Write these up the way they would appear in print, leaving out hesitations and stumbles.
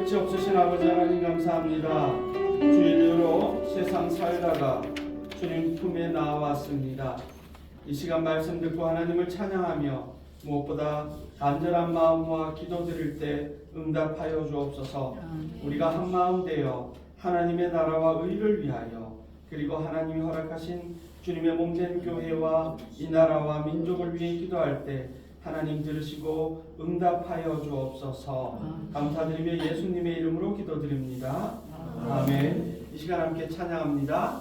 끝이 없으신 아버지 하나님 감사합니다. 주일로 세상 살다가 주님 품에 나왔습니다. 이 시간 말씀 듣고 하나님을 찬양하며 무엇보다 간절한 마음과 기도드릴 때 응답하여 주옵소서. 우리가 한 마음 되어 하나님의 나라와 의를 위하여 그리고 하나님이 허락하신 주님의 몸된 교회와 이 나라와 민족을 위해 기도할 때 하나님 들으시고 응답하여 주옵소서. 감사드리며 예수님의 이름으로 기도드립니다. 아멘. 이 시간 함께 찬양합니다.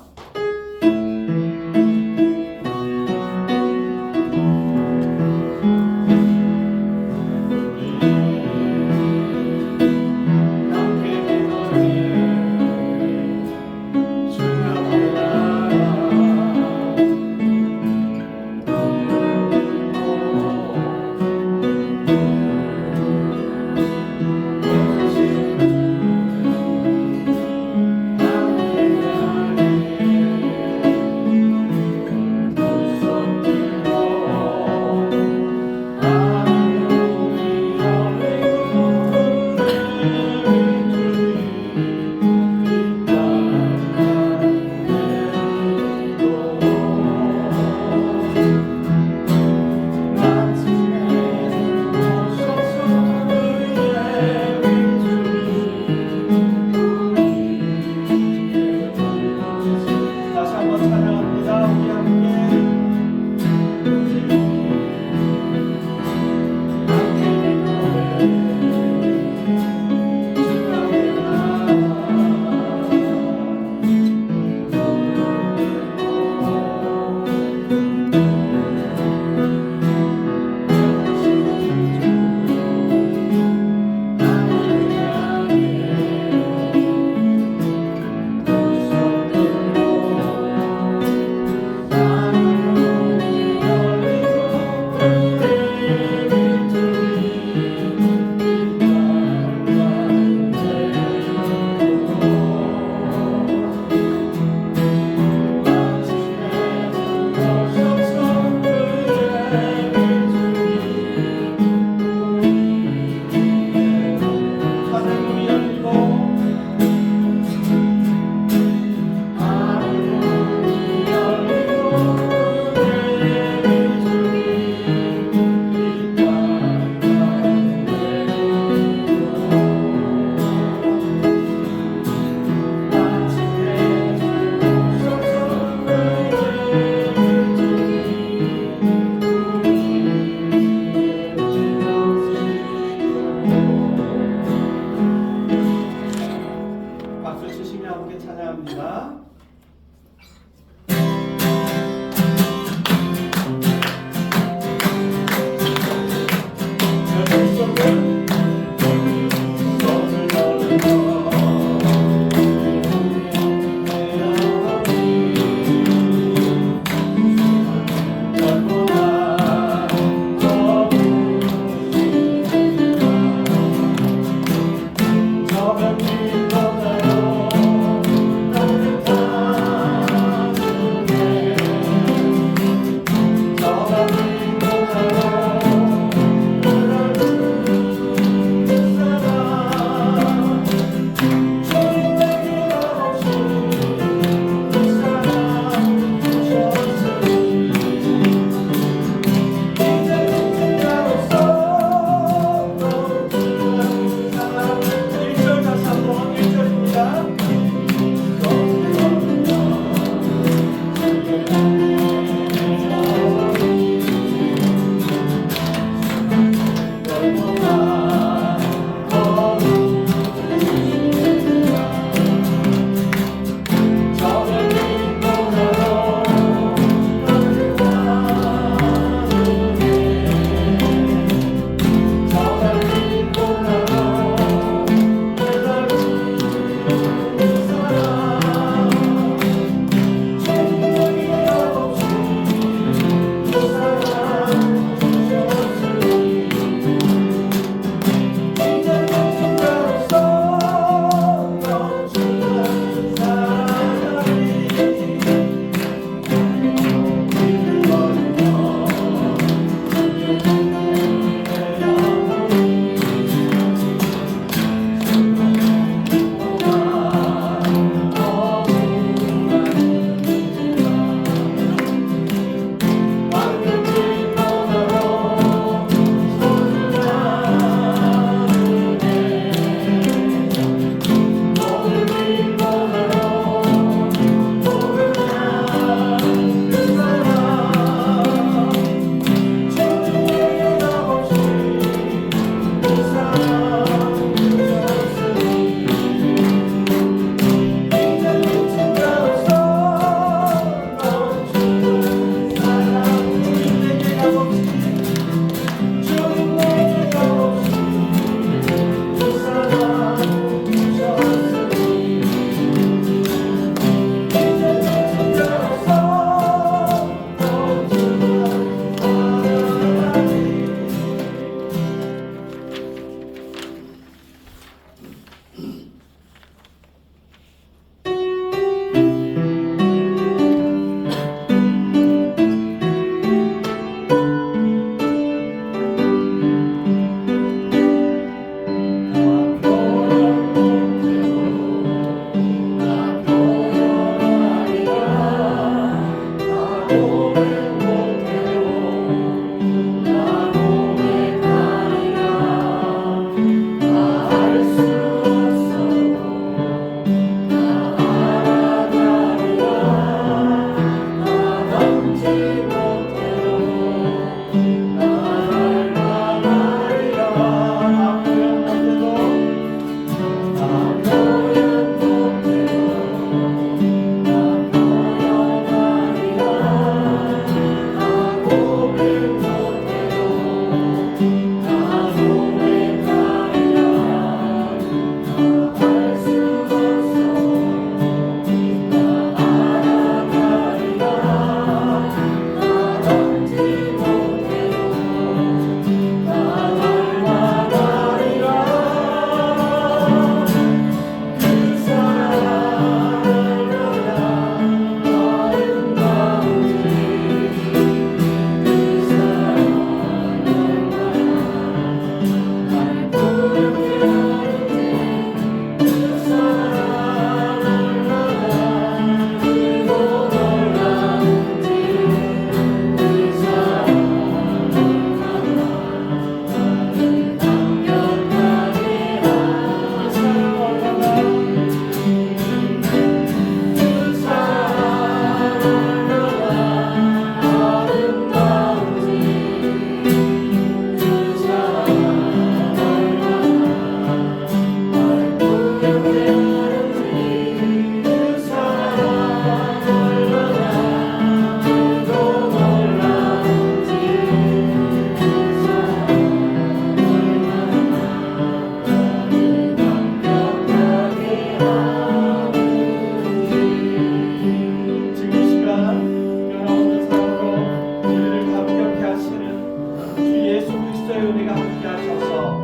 은혜가 함께 하셔서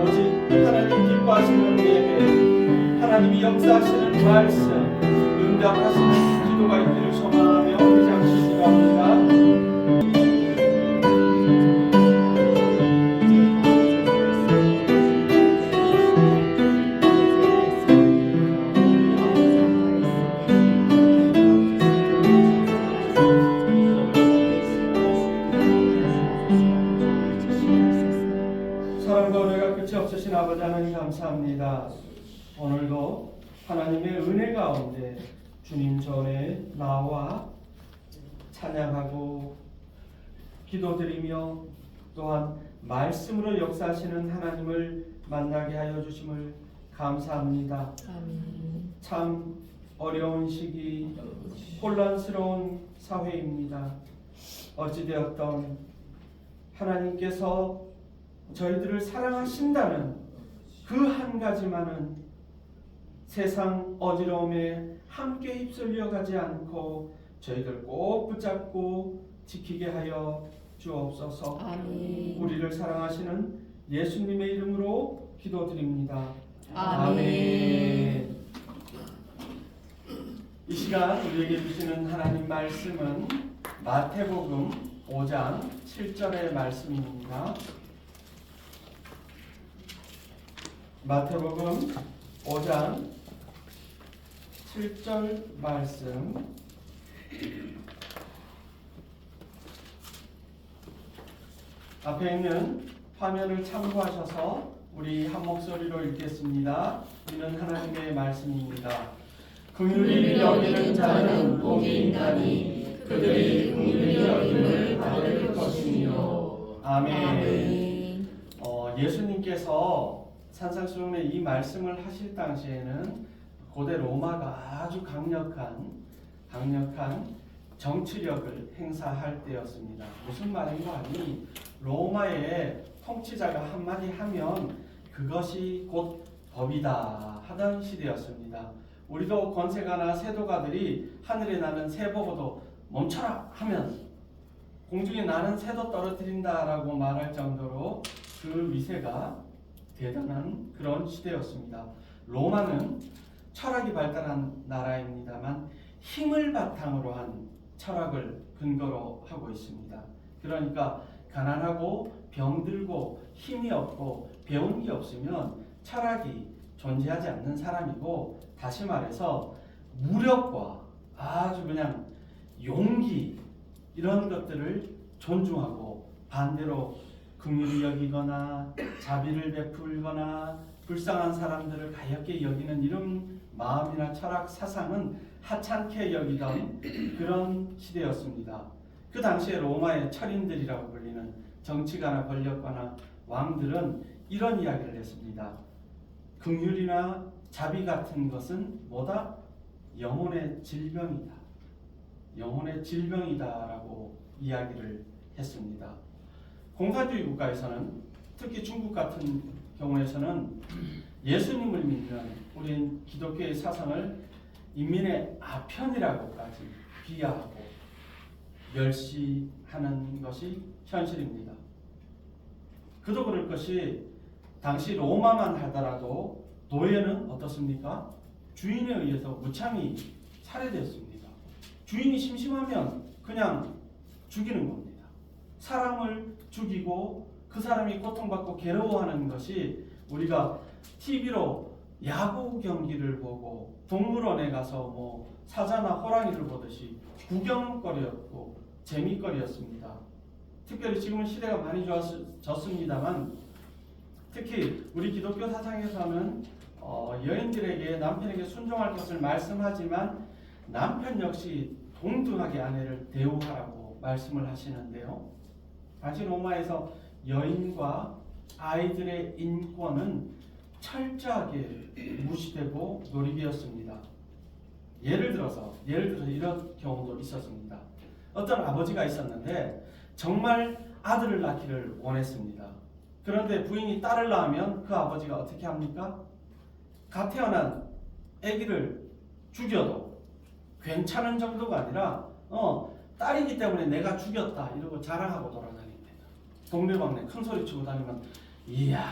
오직 하나님 기뻐하시는 예배, 하나님이 역사하시는 말씀, 응답하시는 기도가 있기를 소망하며 이 장소 기도합니다. 사랑과 은혜가 끝이 없으신 아버지 하나님 감사합니다. 오늘도 하나님의 은혜 가운데 주님 전에 나와 찬양하고 기도드리며 또한 말씀으로 역사하시는 하나님을 만나게 하여 주심을 감사합니다. 아멘. 참 어려운 시기, 혼란스러운 사회입니다. 어찌되었던 하나님께서 저희들을 사랑하신다는 그 한 가지만은 세상 어지러움에 함께 휩쓸려 가지 않고 저희들 꼭 붙잡고 지키게 하여 주옵소서. 아멘. 우리를 사랑하시는 예수님의 이름으로 기도드립니다. 아멘. 이 시간 우리에게 주시는 하나님 말씀은 마태복음 5장 7절의 말씀입니다. 마태복음 5장 7절 말씀. 앞에 있는 화면을 참고하셔서 우리 한 목소리로 읽겠습니다. 이는 하나님의 말씀입니다. 긍휼히 여기는 자는 복이 있나니 그들이 긍휼히 여김을 받을 것이며. 아멘. 예수님께서 산상수훈의 이 말씀을 하실 당시에는 고대 로마가 아주 강력한 정치력을 행사할 때였습니다. 무슨 말인가 하니 로마의 통치자가 한마디 하면 그것이 곧 법이다 하던 시대였습니다. 우리도 권세가나 세도가들이 하늘에 나는 새 보고도 멈춰라 하면 공중에 나는 새도 떨어뜨린다라고 말할 정도로 그 위세가 대단한 그런 시대였습니다. 로마는 철학이 발달한 나라입니다만 힘을 바탕으로 한 철학을 근거로 하고 있습니다. 그러니까 가난하고 병들고 힘이 없고 배운 게 없으면 철학이 존재하지 않는 사람이고, 다시 말해서 무력과 아주 그냥 용기 이런 것들을 존중하고 반대로 긍휼히 여기거나 자비를 베풀거나 불쌍한 사람들을 가볍게 여기는 이런 마음이나 철학 사상은 하찮게 여기던 그런 시대였습니다. 그 당시에 로마의 철인들이라고 불리는 정치가나 권력가나 왕들은 이런 이야기를 했습니다. 긍휼이나 자비 같은 것은 뭐다? 영혼의 질병이다. 영혼의 질병이다라고 이야기를 했습니다. 공산주의 국가에서는, 특히 중국 같은 경우에서는 예수님을 믿는 우린 기독교의 사상을 인민의 아편이라고까지 비하하고 멸시하는 것이 현실입니다. 그도 그럴 것이 당시 로마만 하더라도 노예는 어떻습니까? 주인에 의해서 무참히 살해됐습니다. 주인이 심심하면 그냥 죽이는 겁니다. 사람을 죽이고 그 사람이 고통받고 괴로워하는 것이 우리가 TV로 야구 경기를 보고 동물원에 가서 뭐 사자나 호랑이를 보듯이 구경거리였고 재미거리였습니다. 특별히 지금은 시대가 많이 좋아졌습니다만 특히 우리 기독교 사상에서는 여인들에게 남편에게 순종할 것을 말씀하지만 남편 역시 동등하게 아내를 대우하라고 말씀을 하시는데요. 당시 로마에서 여인과 아이들의 인권은 철저하게 무시되고 놀이되었습니다. 예를 들어서 이런 경우도 있었습니다. 어떤 아버지가 있었는데 정말 아들을 낳기를 원했습니다. 그런데 부인이 딸을 낳으면 그 아버지가 어떻게 합니까? 갓 태어난 아기를 죽여도 괜찮은 정도가 아니라 딸이기 때문에 내가 죽였다 이러고 자랑하고 돌아다닙니다. 동네방네 큰 소리 치고 다니면 이야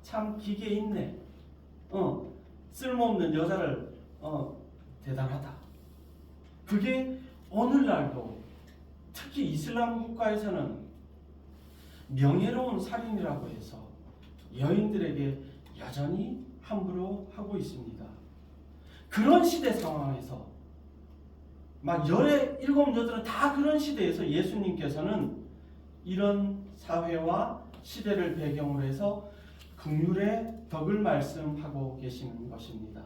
참 기계 있네. 쓸모없는 여자를 대단하다. 그게 오늘날도 특히 이슬람 국가에서는 명예로운 살인이라고 해서 여인들에게 여전히 함부로 하고 있습니다. 그런 시대 상황에서 막 열의 일곱 여덟은 다 그런 시대에서 예수님께서는 이런 사회와 시대를 배경으로 해서 긍휼의 덕을 말씀하고 계시는 것입니다.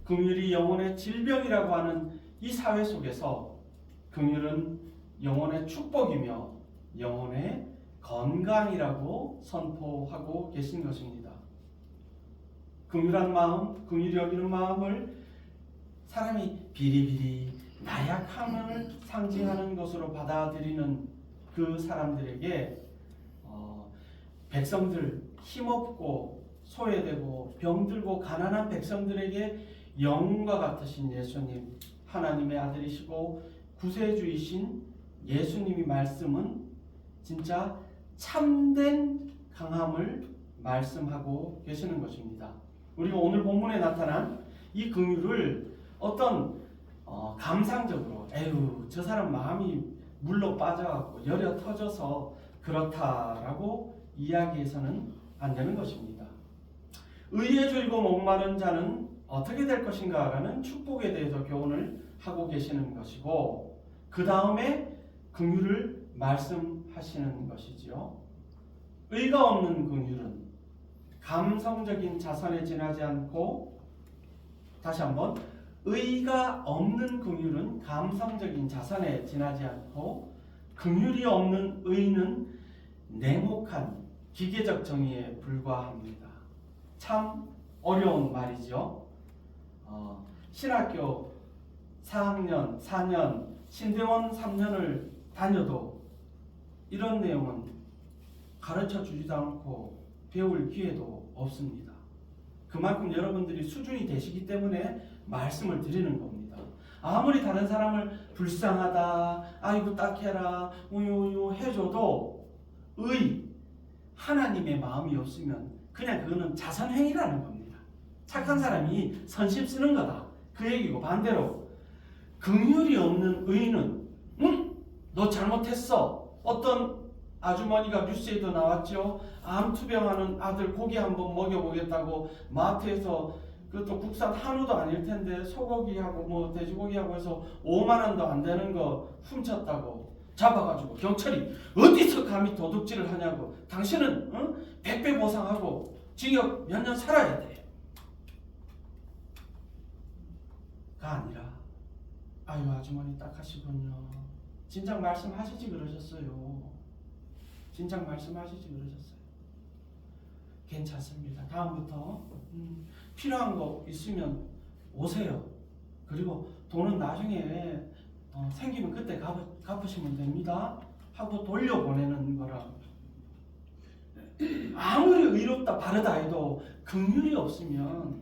긍휼이 영혼의 질병이라고 하는 이 사회 속에서 긍휼은 영혼의 축복이며 영혼의 건강이라고 선포하고 계신 것입니다. 긍휼한 마음, 긍휼히 여기는 마음을 사람이 비리비리 나약함을 상징하는 것으로 받아들이는 그 사람들에게 백성들 힘없고 소외되고 병들고 가난한 백성들에게 영웅과 같으신 예수님, 하나님의 아들이시고 구세주이신 예수님이 말씀은 진짜 참된 강함을 말씀하고 계시는 것입니다. 우리가 오늘 본문에 나타난 이 긍휼을 어떤 감상적으로 에휴 저 사람 마음이 물로 빠져갖고 열려 터져서 그렇다라고 이야기해서는 안 되는 것입니다. 의에 졸고 목마른 자는 어떻게 될 것인가라는 축복에 대해서 교훈을 하고 계시는 것이고 그 다음에 긍휼을 말씀하시는 것이지요. 의가 없는 긍휼은 감성적인 자선에 지나지 않고 다시 한번 의가 없는 긍휼은 감성적인 자선에 지나지 않고 긍휼이 없는 의는 냉혹한 기계적 정의에 불과합니다. 참 어려운 말이죠. 신학교 4학년, 4년, 신대원 3년을 다녀도 이런 내용은 가르쳐 주지도 않고 배울 기회도 없습니다. 그만큼 여러분들이 수준이 되시기 때문에 말씀을 드리는 겁니다. 아무리 다른 사람을 불쌍하다, 아이고 딱해라, 우유우유 해줘도 하나님의 마음이 없으면 그냥 그거는 자선행위라는 겁니다. 착한 사람이 선심 쓰는 거다. 그 얘기고 반대로 긍휼이 없는 의인은 너 잘못했어. 어떤 아주머니가 뉴스에도 나왔죠. 암 투병하는 아들 고기 한번 먹여보겠다고 마트에서 그것도 국산 한우도 아닐 텐데 소고기하고 뭐 돼지고기하고 해서 5만 원도 안 되는 거 훔쳤다고 잡아가지고 경찰이 어디서 감히 도둑질을 하냐고 당신은 100배 보상하고 징역 몇 년 살아야 돼. 가 아니라 아유 아주머니 딱하시군요. 진작 말씀하시지 그러셨어요. 진작 말씀하시지 그러셨어요. 괜찮습니다. 다음부터 필요한 거 있으면 오세요. 그리고 돈은 나중에 생기면 그때 갚으시면 됩니다. 하고 돌려보내는 거라. 아무리 의롭다 바르다 해도 긍휼이 없으면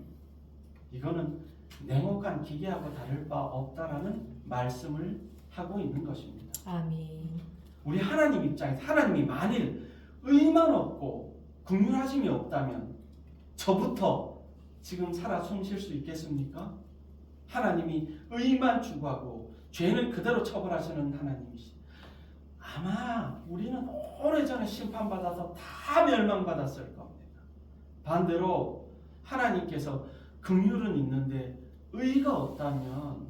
이거는 냉혹한 기계하고 다를 바 없다라는 말씀을 하고 있는 것입니다. 아멘. 우리 하나님 입장에서 하나님이 만일 의만 없고 긍휼하심이 없다면 저부터 지금 살아 숨 쉴 수 있겠습니까? 하나님이 의만 추구하고 죄는 그대로 처벌하시는 하나님이시. 아마 우리는 오래전에 심판받아서 다 멸망받았을 겁니다. 반대로 하나님께서 긍휼은 있는데 의가 없다면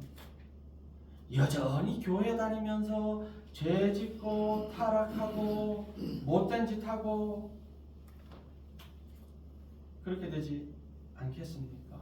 여전히 교회 다니면서 죄 짓고 타락하고 못된 짓 하고 그렇게 되지 않겠습니까?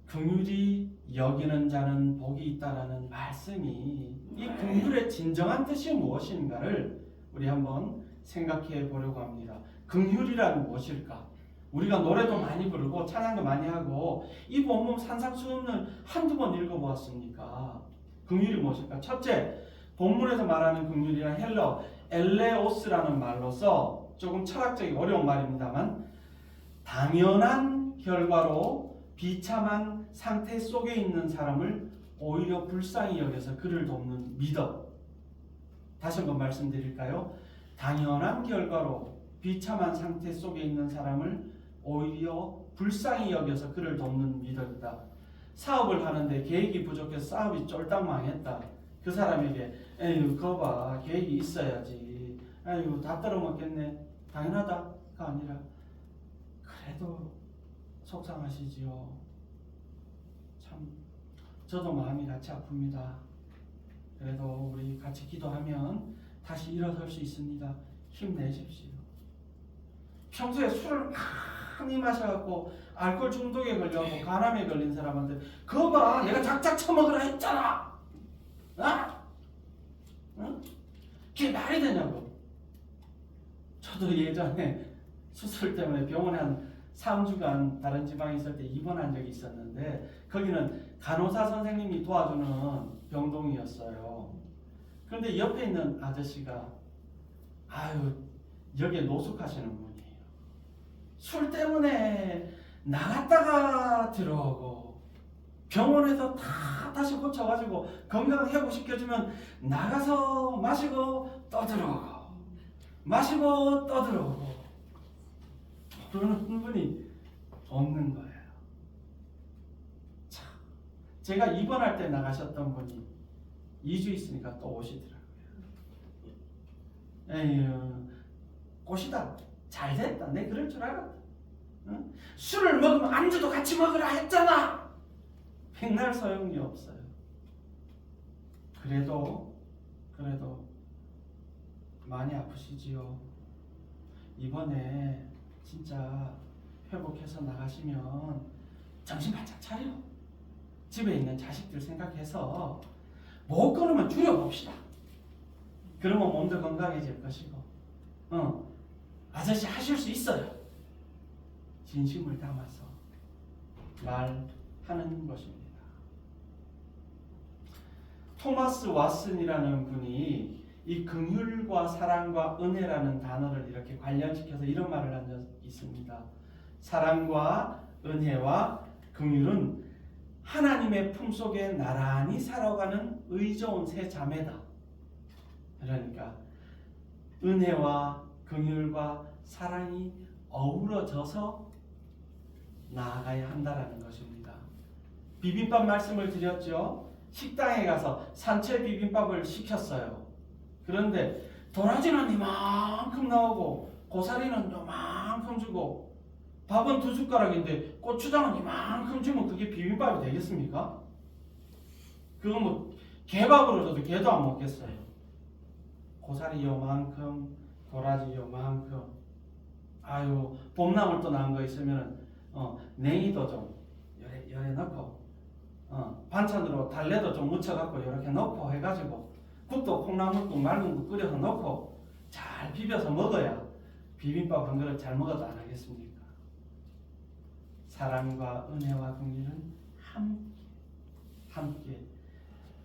긍휼히 여기는 자는 복이 있다라는 말씀이 이 긍휼의 진정한 뜻이 무엇인가를 우리 한번 생각해 보려고 합니다. 긍휼이란 무엇일까? 우리가 노래도 많이 부르고 찬양도 많이 하고 이 본문 산상수훈을 한두 번 읽어보았습니까? 긍휼이 무엇일까? 첫째, 본문에서 말하는 긍휼이란 헬러 엘레오스라는 말로서 조금 철학적이 어려운 말입니다만 당연한 결과로 비참한 상태 속에 있는 사람을 오히려 불쌍히 여겨서 그를 돕는 믿음. 다시 한번 말씀드릴까요? 당연한 결과로 비참한 상태 속에 있는 사람을 오히려 불쌍히 여겨서 그를 돕는 미덕이다. 사업을 하는데 계획이 부족해서 사업이 쫄딱 망했다. 그 사람에게 에휴 거봐 계획이 있어야지. 에휴 다 떨어먹겠네. 당연하다가 아니라 그래도 속상하시지요. 참 저도 마음이 같이 아픕니다. 그래도 우리 같이 기도하면 다시 일어설 수 있습니다. 힘내십시오. 평소에 술을 많이 마셔갖고 알코올 중독에 걸려갖고 간암에 걸린 사람한테 그거 봐 내가 작작 처먹으라 했잖아. 응? 그게 말이 되냐고. 저도 예전에 수술 때문에 병원에 한 3주간 다른 지방에 있을 때 입원한 적이 있었는데 거기는 간호사 선생님이 도와주는 병동이었어요. 그런데 옆에 있는 아저씨가 아유 여기에 노숙하시는 분이에요. 술 때문에 나갔다가 들어오고 병원에서 다 다시 고쳐가지고 건강 회복시켜주면 나가서 마시고 또 들어오고 마시고 또 들어오고 그러는 분이 없는 거예요. 참, 제가 입원할 때 나가셨던 분이 2주 있으니까 또 오시더라고요. 에휴, 꽃이다. 잘 됐다. 내 그럴 줄 알았다. 응? 술을 먹으면 안주도 같이 먹으라 했잖아. 백날 소용이 없어요. 그래도 많이 아프시지요. 이번에 진짜 회복해서 나가시면 정신 바짝 차려. 집에 있는 자식들 생각해서 못 걸으면 줄여봅시다. 그러면 몸도 건강해질 것이고 아저씨 하실 수 있어요. 진심을 담아서 말하는 것입니다. 토마스 왓슨이라는 분이 이 긍휼과 사랑과 은혜라는 단어를 이렇게 관련시켜서 이런 말을 한 적이 있습니다. 사랑과 은혜와 긍휼은 하나님의 품속에 나란히 살아가는 의좋은 새 자매다. 그러니까 은혜와 긍휼과 사랑이 어우러져서 나아가야 한다라는 것입니다. 비빔밥 말씀을 드렸죠. 식당에 가서 산채 비빔밥을 시켰어요. 그런데 도라지는 이만큼 나오고 고사리는 요만큼 주고 밥은 2숟가락인데 고추장은 이만큼 주면 그게 비빔밥이 되겠습니까? 그거 뭐 개밥으로 줘도 개도 안 먹겠어요. 고사리 요만큼 도라지 요만큼 아유 봄나물 또 나은 거 있으면 냉이도 좀 요래 넣고 반찬으로 달래도 좀 묻혀갖고 이렇게 넣고 해가지고 국도 콩나물국 맑은 국 끓여서 넣고 잘 비벼서 먹어야 비빔밥 한 그릇 잘 먹어도 안 하겠습니까? 사랑과 은혜와 긍휼은 함께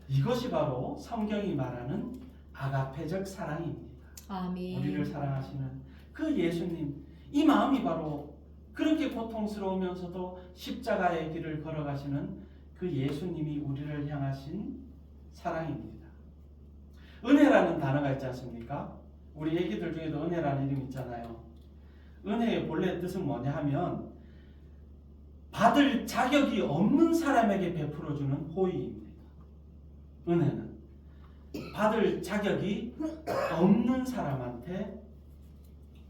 이것이 바로 성경이 말하는 아가페적 사랑입니다. 아멘. 우리를 사랑하시는 그 예수님 이 마음이 바로 그렇게 고통스러우면서도 십자가의 길을 걸어가시는 그 예수님이 우리를 향하신 사랑입니다. 은혜라는 단어가 있지 않습니까? 우리 애기들 중에도 은혜라는 이름 있잖아요. 은혜의 본래 뜻은 뭐냐 하면 받을 자격이 없는 사람에게 베풀어주는 호의입니다. 은혜는 받을 자격이 없는 사람한테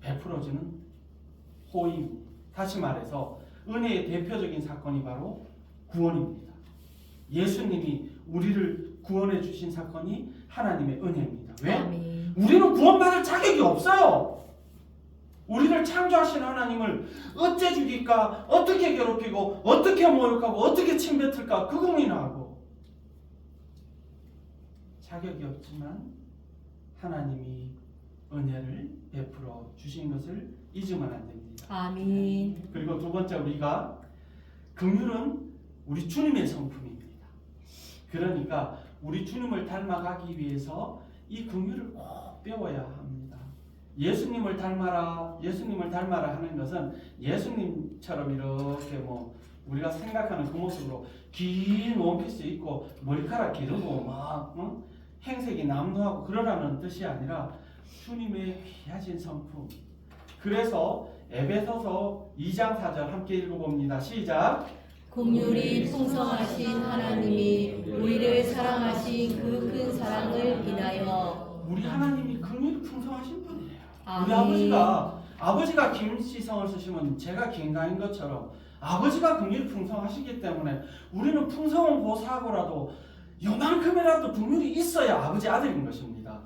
베풀어주는 호의입니다. 다시 말해서 은혜의 대표적인 사건이 바로 구원입니다. 예수님이 우리를 구원해 주신 사건이 하나님의 은혜입니다. 왜? 아멘. 우리는 구원받을 자격이 없어요. 우리를 창조하신 하나님을 어째 죽일까? 어떻게 괴롭히고 어떻게 모욕하고 어떻게 침뱉을까? 그 고민하고 자격이 없지만 하나님이 은혜를 베풀어 주신 것을 잊으면 안 됩니다. 아멘. 그리고 두 번째 우리가 긍휼은 우리 주님의 성품입니다. 그러니까 우리 주님을 닮아가기 위해서 이 긍휼을 꼭 배워야 합니다. 예수님을 닮아라 하는 것은 예수님처럼 이렇게 뭐 우리가 생각하는 그 모습으로 긴 원피스 입고 머리카락 기르고 막 행색이 남루하고 그러라는 뜻이 아니라 주님의 귀하신 성품. 그래서 에베소서 2장 4절 함께 읽어봅니다. 시작. 긍휼이 풍성하신 하나님이 우리를 사랑하신 그 큰 사랑을 인하여. 우리 하나님이 긍휼이 풍성하신 분이에요. 아멘. 우리 아버지가 김시성을 쓰시면 제가 김가인 것처럼 아버지가 긍휼이 풍성하시기 때문에 우리는 풍성은 고사하고라도 요만큼이라도 긍휼이 있어야 아버지 아들인 것입니다.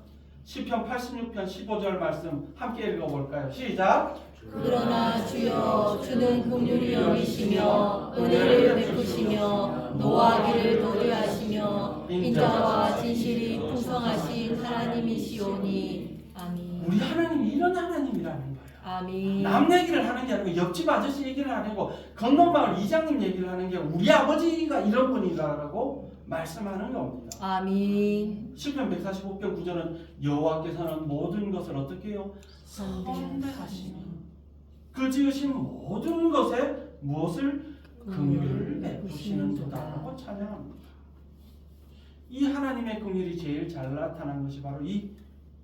시편 86편 15절 말씀 함께 읽어볼까요? 시작. 그러나 주여 주는 긍휼히 여기시며 은혜를 베푸시며 노하기를 도리하시며 인자와 진실이 풍성하신 하나님이시오니. 아멘. 우리 하나님이 이런 하나님이라는 거예요. 아멘. 남 얘기를 하는 게 아니고 옆집 아저씨 얘기를 아니고 건너마을 이장님 얘기를 하는 게 우리 아버지가 이런 분이다라고 말씀하는 겁니다. 아멘. 시편 145편 9절은 여호와께서는 모든 것을 어떻게 해요? 선대하시며 그 지으신 모든 것에 무엇을? 긍휼을 베푸시는 도다라고 찬양합니다. 이 하나님의 긍휼이 제일 잘 나타난 것이 바로 이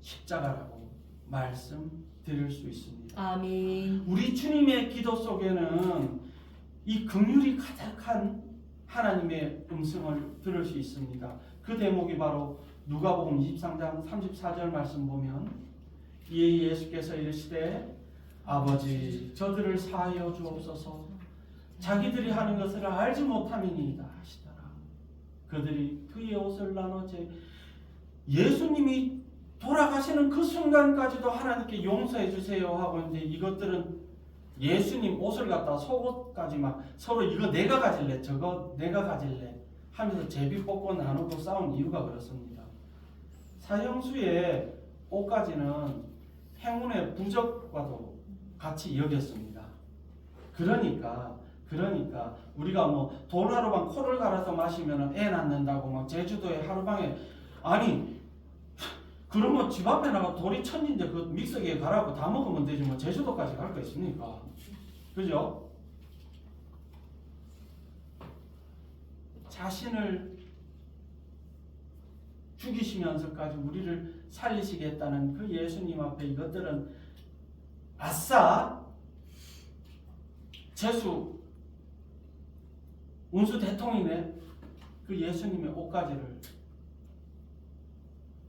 십자가라고 말씀드릴 수 있습니다. 아멘. 우리 주님의 기도 속에는 이 긍휼이 가득한 하나님의 음성을 들을 수 있습니다. 그 대목이 바로 누가복음 23장 34절 말씀 보면 이에 예수께서 이르시되 아버지 저들을 사하여 주옵소서 자기들이 하는 것을 알지 못함이니이다 하시더라. 그들이 그의 옷을 나눠 예수님이 돌아가시는 그 순간까지도 하나님께 용서해 주세요 하고 이제 이것들은 예수님 옷을 갖다 속옷까지 막 서로 이거 내가 가질래 저거 내가 가질래 하면서 제비 뽑고 나누고 싸운 이유가 그렇습니다. 사형수의 옷까지는 행운의 부적과도 같이 여겼습니다. 그러니까 우리가 뭐 돈 하루방 코를 갈아서 마시면 애 낳는다고 막 제주도에 하루방에 아니 그러면 집 앞에 나가 돌이 천진데 그 믹서기에 갈아고 다 먹으면 되지 뭐 제주도까지 갈 거 있습니까? 그죠? 자신을 죽이시면서까지 우리를 살리시겠다는 그 예수님 앞에 이것들은 아싸 재수 운수 대통이네 그 예수님의 옷가지를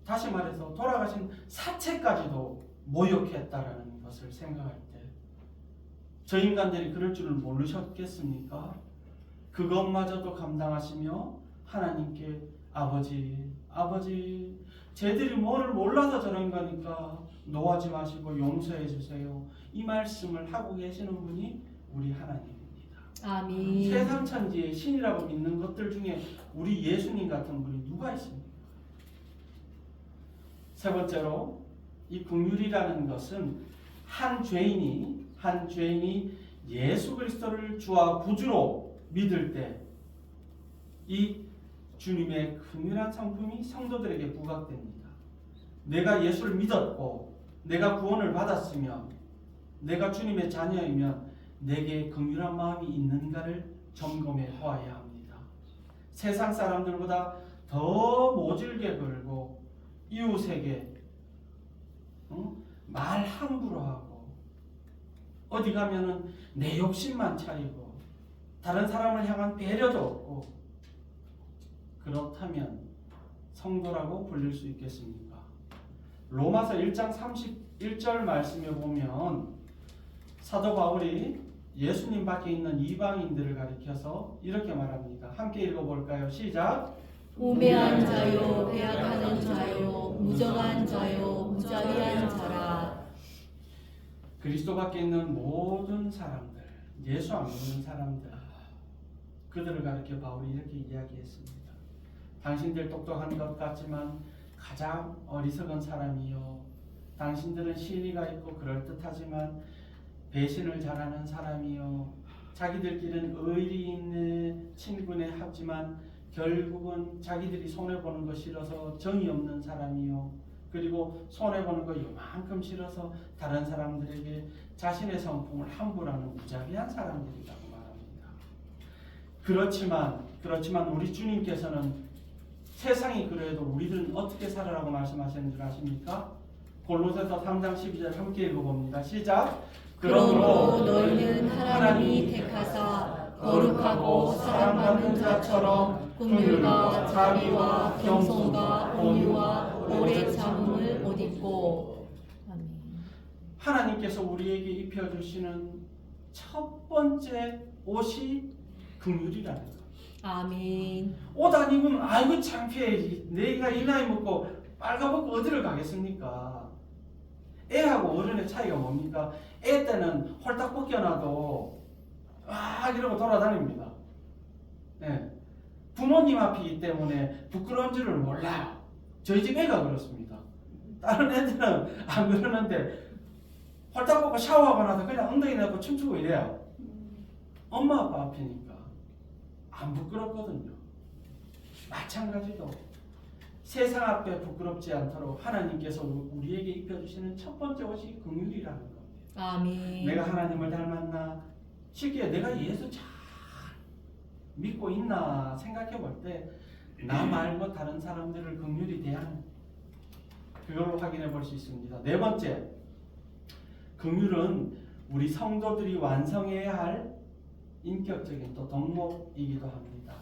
다시 말해서 돌아가신 사체까지도 모욕했다라는 것을 생각할 때 저 인간들이 그럴 줄을 모르셨겠습니까? 그것마저도 감당하시며 하나님께 아버지 쟤들이 뭐를 몰라서 저런 거니까 노하지 마시고 용서해 주세요. 이 말씀을 하고 계시는 분이 우리 하나님입니다. 아멘. 세상 천지의 신이라고 믿는 것들 중에 우리 예수님 같은 분이 누가 있습니까? 세 번째로 이 긍휼이라는 것은 한 죄인이 예수 그리스도를 주와 구주로 믿을 때 이 주님의 긍휼한 성품이 성도들에게 부각됩니다. 내가 예수를 믿었고 내가 구원을 받았으면 내가 주님의 자녀이면 내게 긍휼한 마음이 있는가를 점검해 보아야 합니다. 세상 사람들보다 더 모질게 굴고 이웃에게 말 함부로 하고 어디 가면은 내 욕심만 차리고 다른 사람을 향한 배려도 없고 그렇다면 성도라고 불릴 수 있겠습니까? 로마서 1장 31절 말씀에 보면 사도 바울이 예수님 밖에 있는 이방인들을 가리켜서 이렇게 말합니다. 함께 읽어볼까요? 시작. 우매한 자요, 배약하는 자요, 무정한 자요, 무자비한 자라. 그리스도 밖에 있는 모든 사람들, 예수 안 믿는 사람들, 그들을 가리켜 바울이 이렇게 이야기했습니다. 당신들 똑똑한 것 같지만 가장 어리석은 사람이요. 당신들은 신의가 있고 그럴듯하지만 배신을 잘하는 사람이요. 자기들끼리는 의리 있는 친구네 하지만 결국은 자기들이 손해보는 거 싫어서 정이 없는 사람이요. 그리고 손해보는 거 요만큼 싫어서 다른 사람들에게 자신의 성품을 함부로하는 무자비한 사람들이라고 말합니다. 그렇지만 우리 주님께서는 세상이 그래도 우리는 어떻게 살아라고 말씀하시는 줄 아십니까? 골로새서 3장 12절 함께 읽어봅니다. 시작. 그러므로 너희는 하나님이 택하사 거룩하고 사랑받는 자처럼 긍휼과 자비와 겸손과 온유와 오래 참음을 못 입고. 아멘. 하나님께서 우리에게 입혀주시는 첫 번째 옷이 긍휼이라는 것. 아멘. 옷 안 입으면 아이고 창피해. 내가 이 나이 먹고 빨가벗고 어디를 가겠습니까? 애하고 어른의 차이가 뭡니까? 애 때는 홀딱 벗겨놔도 막 이러고 돌아다닙니다. 예. 부모님 앞이기 때문에 부끄러운 줄을 몰라요. 저희 집 애가 그렇습니다. 다른 애들은 안 그러는데 홀딱 벗고 샤워하고 나서 그냥 엉덩이 내고 춤추고 이래요. 엄마 아빠 앞이니까 안 부끄럽거든요. 마찬가지로 세상 앞에 부끄럽지 않도록 하나님께서 우리에게 입혀주시는 첫 번째 옷이 긍휼이라는 겁니다. 아멘. 내가 하나님을 닮았나? 쉽게 내가 예수 잘 믿고 있나 생각해 볼 때 나 말고 다른 사람들을 긍휼히 대하는 그걸로 확인해 볼 수 있습니다. 네 번째, 긍휼은 우리 성도들이 완성해야 할 인격적인 또 덕목이기도 합니다.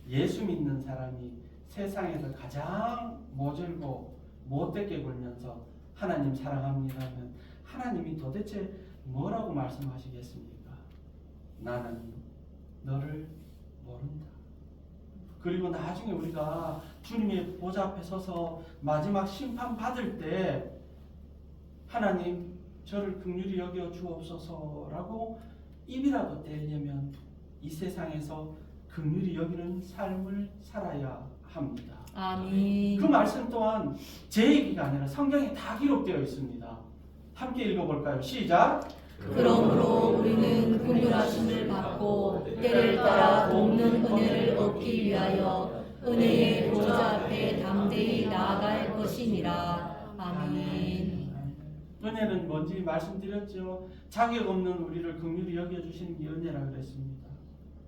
예수 믿는 사람이 세상에서 가장 모질고 못되게 굴면서 하나님 사랑합니다면 하나님이 도대체 뭐라고 말씀하시겠습니까? 나는 너를 모른다. 그리고 나중에 우리가 주님의 보좌 앞에 서서 마지막 심판 받을 때 하나님 저를 긍휼히 여겨 주옵소서라고 입이라도 떼려면 이 세상에서 긍휼히 여기는 삶을 살아야 합니다. 아멘. 그 말씀 또한 제 얘기가 아니라 성경에 다 기록되어 있습니다. 함께 읽어볼까요? 시작. 그러므로 우리는 긍휼하심을 받고 때를 따라 돕는 은혜를 얻기 위하여 은혜의 보좌 앞에 담대히 나아갈 것이니라. 아멘. 은혜는 뭔지 말씀드렸죠. 자격 없는 우리를 긍휼히 여겨주시는 게 은혜라 그랬습니다.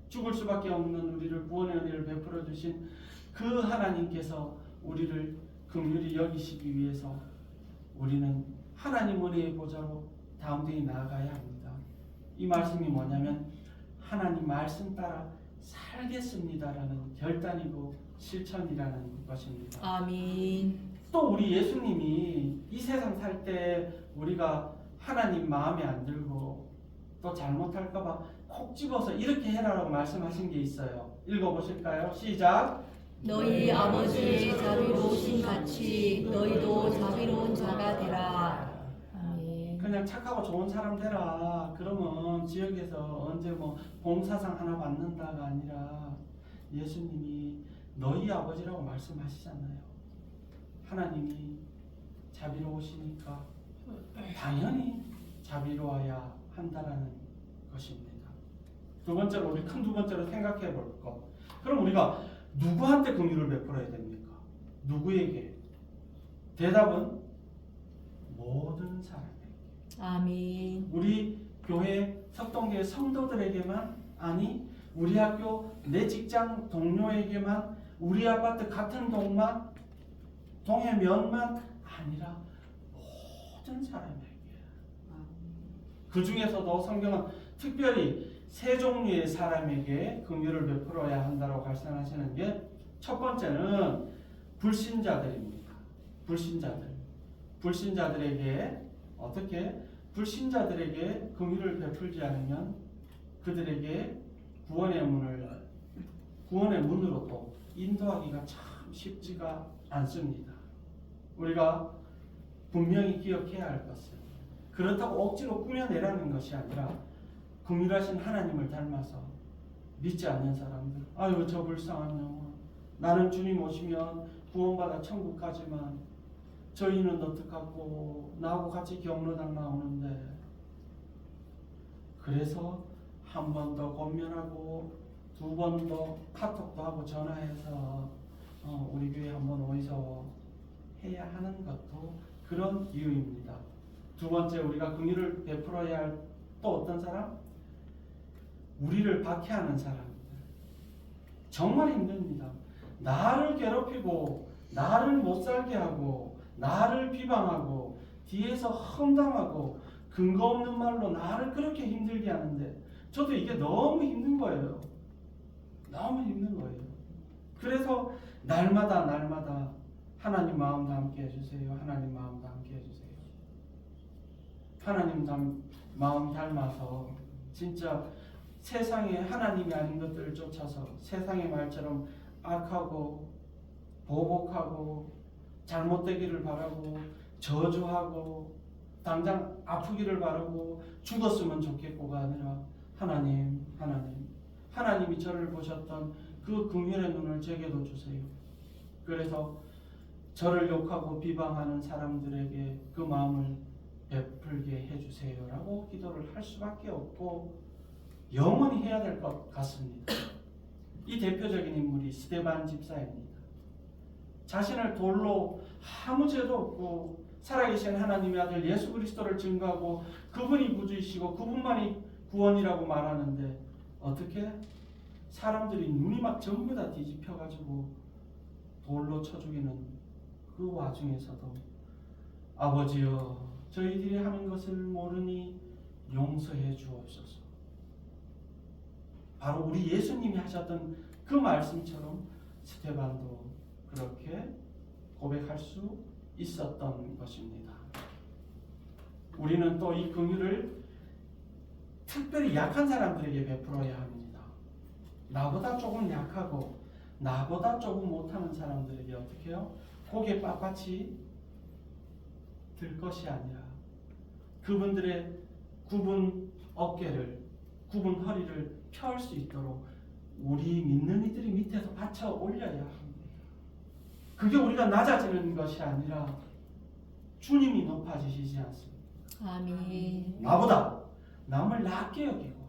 죽을 수밖에 없는 우리를 구원의 은혜를 베풀어 주신 그 하나님께서 우리를 긍휼히 여기시기 위해서 우리는 하나님 은혜의 보좌로 담대히 나아가야 합니다. 이 말씀이 뭐냐면 하나님 말씀 따라 살겠습니다라는 결단이고 실천이라는 것입니다. 아멘. 또 우리 예수님이 이 세상 살 때 우리가 하나님 마음에 안 들고 또 잘못할까봐 콕 집어서 이렇게 해라라고 말씀하신 게 있어요. 읽어보실까요? 시작. 너희 아버지의 자비로우신 같이 너희도 자비로운 자가 되라. 아멘. 그냥 착하고 좋은 사람 되라. 그러면 지역에서 언제 뭐 봉사상 하나 받는다가 아니라 예수님이 너희 아버지라고 말씀하시잖아요. 하나님이 자비로우시니까 당연히 자비로워야 한다라는 것입니다. 두 번째로 우리 큰 두 번째로 생각해 볼 것. 그럼 우리가 누구한테 긍휼을 베풀어야 됩니까? 누구에게? 대답은 모든 사람에게. 아멘. 우리 교회 석동교회 성도들에게만 아니 우리 학교 내 직장 동료에게만 우리 아파트 같은 동의 면만 아니라 모든 사람에게. 그 중에서도 성경은 특별히 세 종류의 사람에게 긍휼을 베풀어야 한다고 말씀하시는 게 첫 번째는 불신자들입니다. 불신자들에게 어떻게? 불신자들에게 긍휼을 베풀지 않으면 그들에게 구원의 문으로 또 인도하기가 참 쉽지가 않습니다. 우리가 분명히 기억해야 할 것은 그렇다고 억지로 꾸며내라는 것이 아니라 긍휼하신 하나님을 닮아서 믿지 않는 사람들, 아유 저 불쌍한 영혼, 나는 주님 오시면 구원받아 천국 가지만 저희는 어떡하고 나하고 같이 경로당 나오는데 그래서 한 번 더 권면하고 두 번 더 카톡도 하고 전화해서 우리 교회 한번 오이소 해야 하는 것도 그런 이유입니다. 두 번째 우리가 긍휼을 베풀어야 할 또 어떤 사람? 우리를 박해하는 사람들. 정말 힘듭니다. 나를 괴롭히고 나를 못 살게 하고 나를 비방하고 뒤에서 험담하고 근거 없는 말로 나를 그렇게 힘들게 하는데 저도 이게 너무 힘든 거예요. 너무 힘든 거예요. 그래서 날마다 하나님 마음도 함께 해주세요. 하나님 마음도 함께 해주세요. 하나님 마음 닮아서 진짜 세상에 하나님이 아닌 것들을 쫓아서 세상의 말처럼 악하고 보복하고 잘못되기를 바라고 저주하고 당장 아프기를 바라고 죽었으면 좋겠고가 아니라 하나님이 저를 보셨던 그 긍휼의 눈을 제게도 주세요. 그래서 저를 욕하고 비방하는 사람들에게 그 마음을 베풀게 해주세요 라고 기도를 할 수밖에 없고 영원히 해야 될 것 같습니다. 이 대표적인 인물이 스데반 집사입니다. 자신을 돌로 아무 죄도 없고 살아계신 하나님의 아들 예수 그리스도를 증거하고 그분이 구주이시고 그분만이 구원이라고 말하는데 어떻게 사람들이 눈이 막 전부 다 뒤집혀가지고 돌로 쳐 죽이는 그 와중에서도 아버지여 저희들이 하는 것을 모르니 용서해 주옵소서. 바로 우리 예수님이 하셨던 그 말씀처럼 스데반도 그렇게 고백할 수 있었던 것입니다. 우리는 또 이 긍휼을 특별히 약한 사람들에게 베풀어야 합니다. 나보다 조금 약하고 나보다 조금 못하는 사람들에게 어떻게 해요? 고개 빳빳이 들 것이 아니라 그분들의 굽은 어깨를 굽은 허리를 펼 수 있도록 우리 믿는 이들이 밑에서 받쳐 올려야 합니다. 그게 우리가 낮아지는 것이 아니라 주님이 높아지시지 않습니다. 아멘. 나보다 남을 낮게 여기고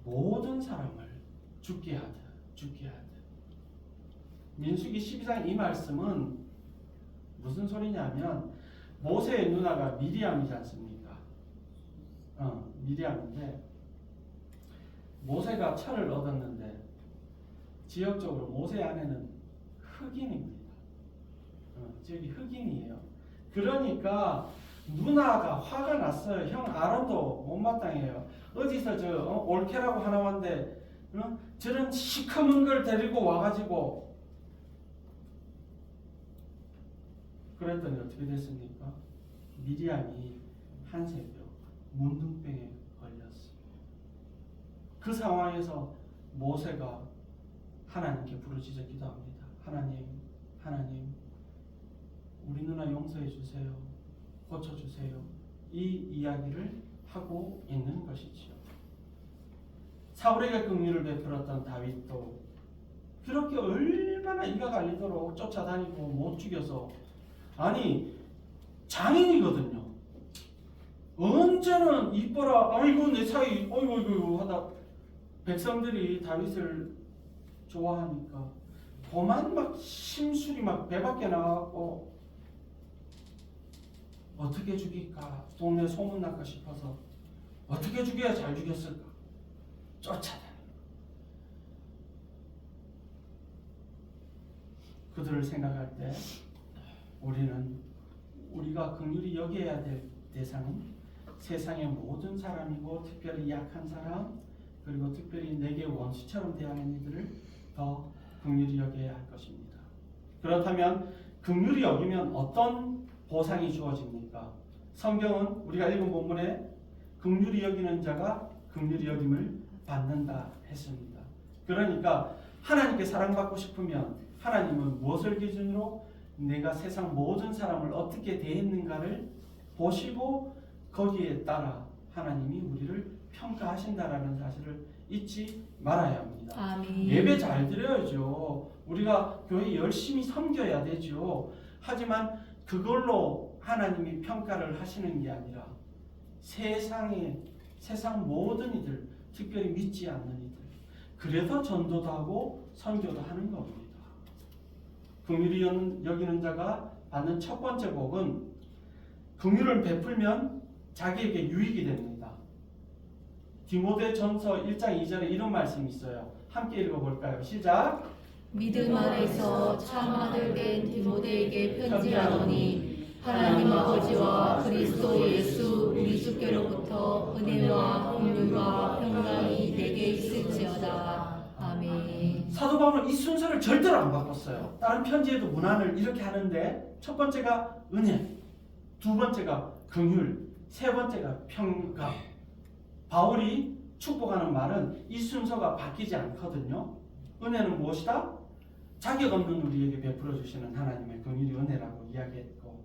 모든 사람을 죽게 하듯 민수기 12장 이 말씀은 무슨 소리냐면 모세의 누나가 미리암이지 않습니까? 미리암인데 모세가 철을 얻었는데 지역적으로 모세 아내는 흑인입니다. 저기 흑인이에요. 그러니까 누나가 화가 났어요. 형 아론도 못마땅해요. 어디서 올케라고 하나 왔는데 저런 시커먼 걸 데리고 와가지고 그랬더니 어떻게 됐습니까? 미리암이 한 새벽 문둥병에 걸렸어요. 그 상황에서 모세가 하나님께 부르짖어 기도합니다. 하나님 우리 누나 용서해 주세요. 고쳐주세요. 이 이야기를 하고 있는 것이지요. 사울에게 긍휼을 베풀었던 다윗도 그렇게 얼마나 이가 갈리도록 쫓아다니고 못 죽여서 아니 장인이거든요. 언제는 이뻐라 아이고 내 사이 어이구 하다 백성들이 다윗을 좋아하니까 그만 막 심술이 막 배밖에 나가고 어떻게 죽일까 동네 소문날까 싶어서 어떻게 죽여야 잘 죽였을까 쫓아다니 그들을 생각할 때 우리가 긍휼히 여겨야 될 대상은 세상의 모든 사람이고 특별히 약한 사람 그리고 특별히 내게 원수처럼 대하는 이들을 더 긍휼히 여겨야 할 것입니다. 그렇다면 긍휼히 여기면 어떤 보상이 주어집니까? 성경은 우리가 읽은 본문에 긍휼히 여기는 자가 긍휼히 여김을 받는다 했습니다. 그러니까 하나님께 사랑받고 싶으면 하나님은 무엇을 기준으로 내가 세상 모든 사람을 어떻게 대했는가를 보시고 거기에 따라 하나님이 우리를 평가하신다라는 사실을 잊지 말아야 합니다. 아멘. 예배 잘 드려야죠. 우리가 교회 열심히 섬겨야 되죠. 하지만 그걸로 하나님이 평가를 하시는 게 아니라 세상 모든 이들, 특별히 믿지 않는 이들, 그래서 전도도 하고 선교도 하는 겁니다. 긍휼히 여기는 자가 받는 첫 번째 복은 긍휼을 베풀면 자기에게 유익이 됩니다. 디모데전서 1장 2절에 이런 말씀이 있어요. 함께 읽어볼까요? 시작! 믿음 안에서 참 아들 된 디모데에게 편지하노니 하나님 아버지와 그리스도 예수 우리 주께로부터 은혜와 긍휼과 평강이 내게 있을지어다. 아멘. 사도 바울은 이 순서를 절대로 안 바꿨어요. 다른 편지에도 문안을 이렇게 하는데 첫 번째가 은혜, 두 번째가 긍휼, 세 번째가 평강. 바울이 축복하는 말은 이 순서가 바뀌지 않거든요. 은혜는 무엇이다? 자격 없는 우리에게 베풀어 주시는 하나님의 긍휼이 은혜라고 이야기했고,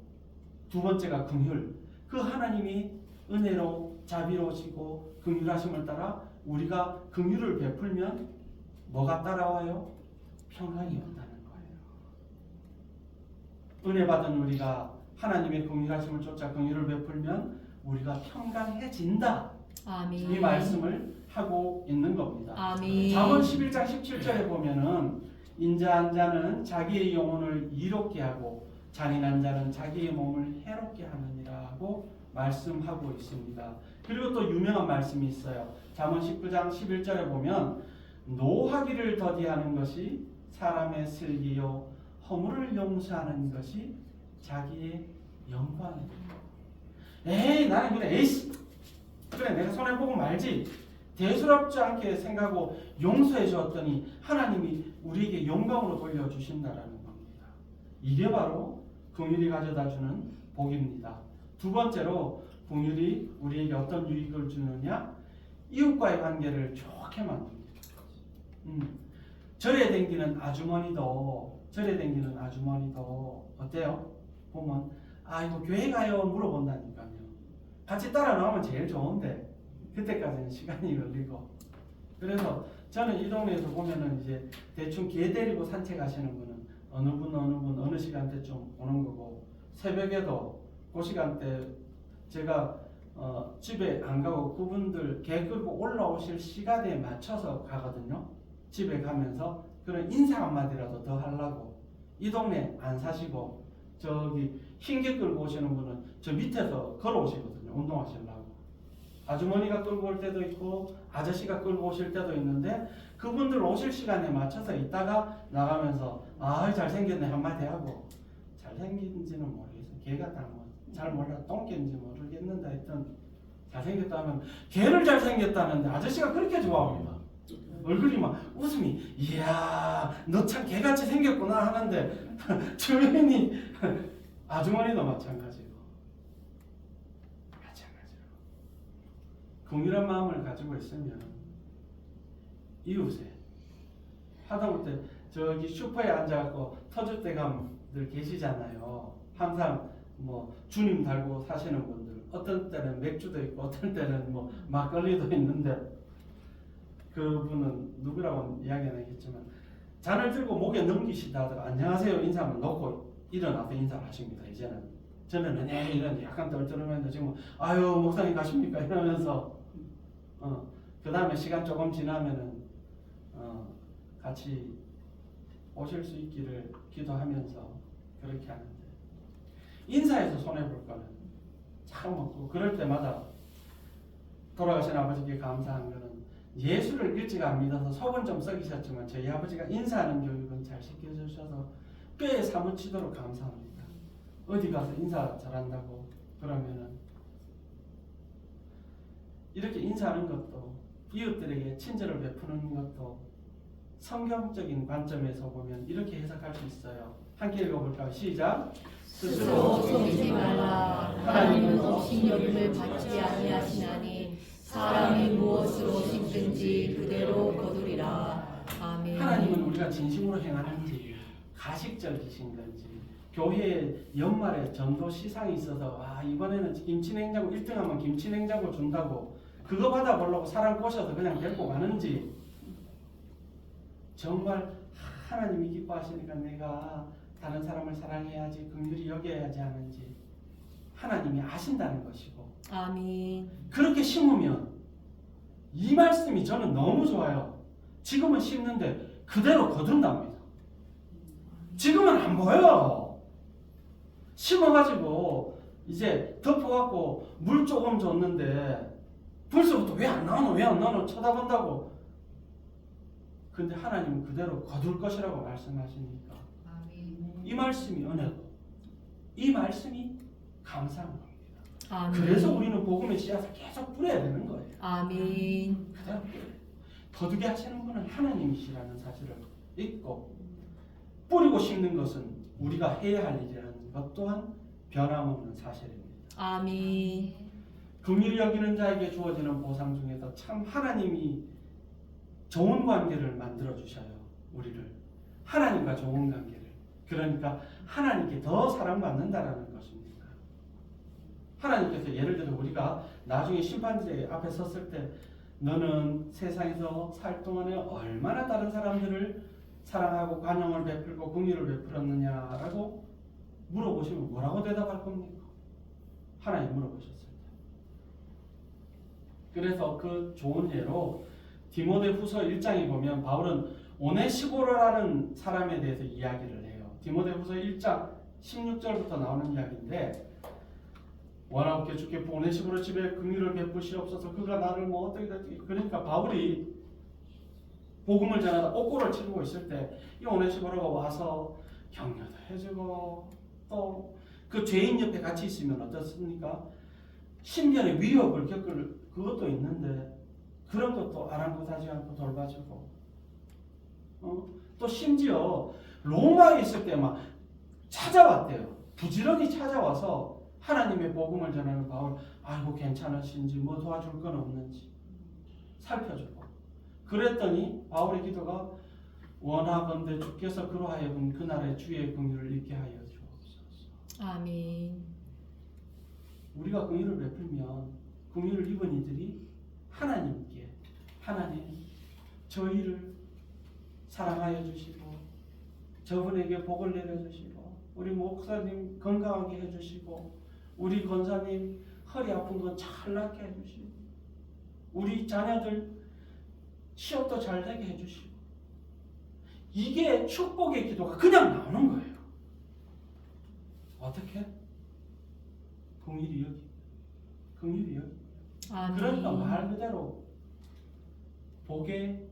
두 번째가 긍휼. 그 하나님이 은혜로 자비로우시고 긍휼하심을 따라 우리가 긍휼을 베풀면 뭐가 따라와요? 평강이 온다는 거예요. 은혜 받은 우리가 하나님의 긍휼하심을 쫓아 긍휼을 베풀면 우리가 평강해진다. 아멘. 이 말씀을 하고 있는 겁니다. 아멘. 잠언 11장 17절에 보면은 인자한 자는 자기의 영혼을 이롭게 하고 잔인한 자는 자기의 몸을 해롭게 하느니라고 말씀하고 있습니다. 그리고 또 유명한 말씀이 있어요. 잠언 19장 11절에 보면 노하기를 더디하는 것이 사람의 슬기요 허물을 용서하는 것이 자기의 영광이다. 에이 나는 그래 에이씨 그래 내가 손해보고 말지 대수롭지 않게 생각하고 용서해 주었더니 하나님이 우리에게 영광으로 돌려주신다라는 겁니다. 이게 바로 긍휼이 가져다주는 복입니다. 두 번째로 긍휼이 우리에게 어떤 유익을 주느냐? 이웃과의 관계를 좋게 만듭니다. 절에 댕기는 아주머니도 어때요? 보면 이거 교회 가요 물어본다니까요. 같이 따라 나오면 제일 좋은데 그때까지는 시간이 걸리고. 그래서 저는 이 동네에서 보면은 이제 대충 개 데리고 산책하시는 분은 어느 분 어느 시간대쯤 오는 거고, 새벽에도 그 시간대 제가 집에 안 가고 그분들 개 끌고 올라오실 시간에 맞춰서 가거든요. 집에 가면서 그런 인사 한마디라도 더 하려고. 이 동네 안 사시고 저기 흰개 끌고 오시는 분은 저 밑에서 걸어오시거든요. 운동하시려고. 아주머니가 끌고 올 때도 있고 아저씨가 끌고 오실 때도 있는데 그분들 오실 시간에 맞춰서 있다가 나가면서 잘생겼네 한마디 하고, 잘생긴지는 모르겠어요. 개가 다 잘 몰라 똥개인지 모르겠는데 하여튼 잘생겼다 하면 개를 잘생겼다는데 아저씨가 그렇게 좋아합니다. 얼굴이 막 웃음이 이야 너 참 개같이 생겼구나 하는데 주변이 아주머니도 마찬가지고 긍휼한 마음을 가지고 있으면 이웃에 하다못해 저기 슈퍼에 앉아갖고 터줏대감들 계시잖아요. 항상 뭐 주님 달고 사시는 분들, 어떤 때는 맥주도 있고 어떤 때는 뭐 막걸리도 있는데 그분은 누구라고 이야기는 하겠지만 잔을 들고 목에 넘기시다 하다가 안녕하세요 인사만 놓고 일어나서 인사를 하십니다. 이제는 전에는 이런 약간 떨떠름했는데 지금 아유 목사님 가십니까 이러면서 그 다음에 시간 조금 지나면은 같이 오실 수 있기를 기도하면서 그렇게 하는데, 인사해서 손해볼 거는 참 없고, 그럴 때마다 돌아가신 아버지께 감사한 거는 예수를 일찍 안 믿어서 속은 좀 썩이셨지만 저희 아버지가 인사하는 교육은 잘 시켜주셔서 뼈에 사무치도록 감사합니다. 어디 가서 인사 잘한다고 그러면은 이렇게 인사하는 것도, 이웃들에게 친절을 베푸는 것도 성경적인 관점에서 보면 이렇게 해석할 수 있어요. 함께 읽어볼까요? 시작. 스스로 속이지 말라. 하나님은 없인 여김을 받지 아니하시나니 사람이 무엇으로 심든지 그대로 거두리라. 아멘. 하나님은 우리가 진심으로 행하는지 가식적이신 건지, 교회에 연말에 전도 시상이 있어서 이번에는 김치냉장고 1등하면 김치냉장고 준다고 그거 받아보려고 사람 꼬셔서 그냥 데리고 가는지, 정말 하나님이 기뻐하시니까 내가 다른 사람을 사랑해야지 긍휼히 여겨야지 하는지 하나님이 아신다는 것이고, 아멘. 그렇게 심으면 이 말씀이 저는 너무 좋아요. 지금은 심는데 그대로 거둔답니다. 지금은 안 보여. 심어가지고 이제 덮어갖고 물 조금 줬는데 벌써부터 왜 안 나오노 쳐다본다고 근데 하나님은 그대로 거둘 것이라고 말씀하시니까 이 말씀이 은혜고 이 말씀이 감사한 겁니다. 아멘. 그래서 우리는 복음의 씨앗을 계속 뿌려야 되는 거예요. 아멘. 그대로 뿌려야 돼요. 거두게 하시는 분은 하나님이시라는 사실을 잊고 뿌리고 심는 것은 우리가 해야 할 일이라는 것 또한 변함없는 사실입니다. 아멘. 긍휼히 여기는 자에게 주어지는 보상 중에서 참 하나님이 좋은 관계를 만들어 주셔요. 우리를 하나님과 좋은 관계를. 그러니까 하나님께 더 사랑받는다라는 것입니다. 하나님께서 예를 들어 우리가 나중에 심판대 앞에 섰을 때 너는 세상에서 살 동안에 얼마나 다른 사람들을 사랑하고 관용을 베풀고 긍휼을 베풀었느냐라고 물어보시면 뭐라고 대답할 겁니까? 하나님 물어보셨어요. 그래서 그 좋은 예로 디모데후서 1장에 보면 바울은 오네시보르라는 사람에 대해서 이야기를 해요. 디모데후서 1장 16절부터 나오는 이야기인데 원하옵게 주께 오네시보르 집에 긍휼을 베푸시옵소서 그가 나를 뭐 어떻게 그러니까 바울이 복음을 전하다 옥고를 치르고 있을 때 이 오네시보르가 와서 격려도 해주고 또 그 죄인 옆에 같이 있으면 어떻습니까? 신변의 위협을 겪을 그것도 있는데 그런 것도 아랑곳하지 않고 돌봐주고 또 심지어 로마에 있을 때 막 찾아왔대요. 부지런히 찾아와서 하나님의 복음을 전하는 바울 아이고 괜찮으신지 뭐 도와줄 건 없는지 살펴주고 그랬더니 바울의 기도가 원하건대 주께서 그로 하여금 그날의 주의 긍휼을 잊게 하여 주옵소서. 아멘. 우리가 긍휼을 베풀면 긍휼을 입은 이들이 하나님께 하나님 저희를 사랑하여 주시고 저분에게 복을 내려주시고 우리 목사님 건강하게 해주시고 우리 권사님 허리 아픈 건 잘 낫게 해주시고 우리 자녀들 취업도 잘 되게 해주시고 이게 축복의 기도가 그냥 나오는 거예요. 어떻게? 긍휼히 여기 긍휼히 여기 아멘. 그러니까 말 그대로 복의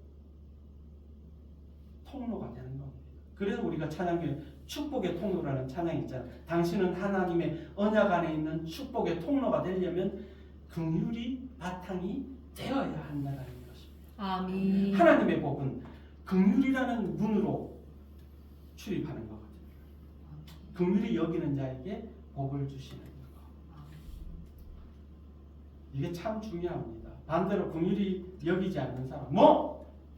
통로가 되는 겁니다. 그래서 우리가 찬양교회 축복의 통로라는 찬양이 있잖아요. 당신은 하나님의 언약 안에 있는 축복의 통로가 되려면 긍휼이 바탕이 되어야 한다는 것입니다. 아멘. 하나님의 복은 긍휼이라는 문으로 출입하는 거거든요. 긍휼히 여기는 자에게 복을 주시는 거. 이게 참 중요합니다. 반대로 긍휼히 여기지 않는 사람,